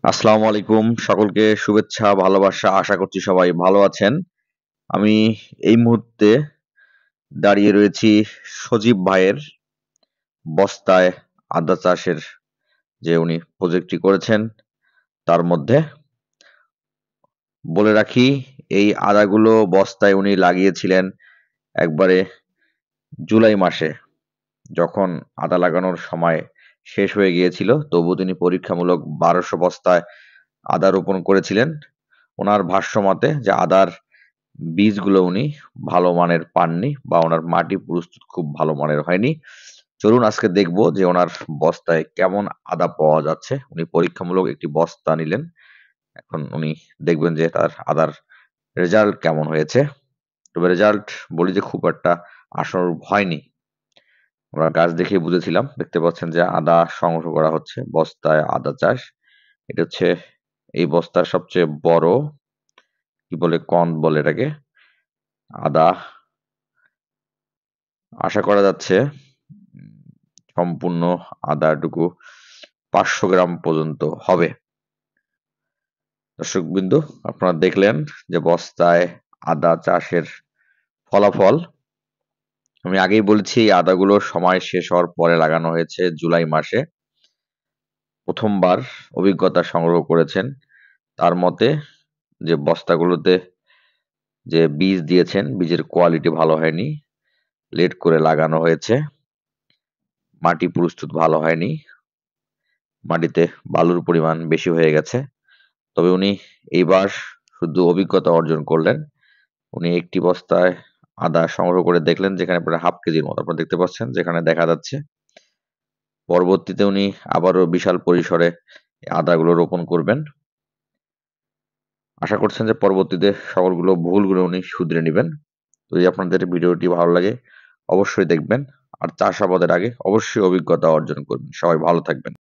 আসসালামু আলাইকুম, সকলকে শুভেচ্ছা ভালোবাসা। আশা করছি সবাই ভালো আছেন। আমি এই মুহূর্তে দাঁড়িয়ে রয়েছি সজীব ভাইয়ের বস্তায় আদা চাষের যে উনি প্রজেক্টটি করেছেন তার মধ্যে। বলে রাখি, এই আদাগুলো বস্তায় উনি লাগিয়েছিলেন একবারে জুলাই মাসে, যখন আদা লাগানোর সময় শেষ হয়ে গিয়েছিল, তবুও তিনি পরীক্ষামূলক ১২০০ বস্তায় আদা রোপণ করেছিলেন। উনার ভাষ্যমতে যে আদার বীজগুলো উনি ভালো মানের পাননি, বা ওনার মাটি প্রস্তুত খুব ভালো মানের হয়নি। চলুন আজকে দেখব যে ওনার বস্তায় কেমন আদা পাওয়া যাচ্ছে। উনি পরীক্ষামূলক একটি বস্তা নিলেন। এখন উনি দেখবেন যে তার আদার রেজাল্ট কেমন হয়েছে। তবে রেজাল্ট বলি যে খুব একটা আশানুরূপ হয়নি। আমরা গাছ দেখেই বুঝেছিলাম। দেখতে পাচ্ছেন যে আদা সংগ্রহ করা হচ্ছে, বস্তায় আদা চাষ। এটা হচ্ছে এই বস্তার সবচেয়ে বড়, কি বলে, কন্দ বলে এটাকে, আদা। আশা করা যাচ্ছে সম্পূর্ণ আদাটুকু ৫০০ গ্রাম পর্যন্ত হবে। দর্শকবৃন্দ, আপনারা দেখলেন যে বস্তায় আদা চাষের ফলাফল। আমি আগেই বলেছি এই আদাগুলোর সময় শেষ হওয়ার পরে লাগানো হয়েছে জুলাই মাসে। প্রথমবার অভিজ্ঞতা সংগ্রহ করেছেন। তার মতে যে বস্তাগুলোতে যে বীজ দিয়েছেন, বীজের কোয়ালিটি ভালো হয়নি। লেট করে লাগানো হয়েছে। মাটি প্রস্তুত ভালো হয়নি। মাটিতে বালুর পরিমাণ বেশি হয়ে গেছে। তবে উনি এইবার শুধু অভিজ্ঞতা অর্জন করলেন। উনি একটি বস্তায় আদা সংগ্রহ করে দেখলেন, যেখানে প্রায় হাফ কেজির মতো আপনারা দেখতে পাচ্ছেন, যেখানে দেখা যাচ্ছে। পরবর্তীতে উনি আবারও বিশাল পরিসরে আদাগুলো রোপণ করবেন। আশা করছেন যে পরবর্তীতে সকলগুলো ভুলগুলো উনি শুধরে নিবেন। যদি আপনাদের ভিডিওটি ভালো লাগে অবশ্যই দেখবেন। আর চাষাবাদের আগে অবশ্যই অভিজ্ঞতা অর্জন করবেন। সবাই ভালো থাকবেন।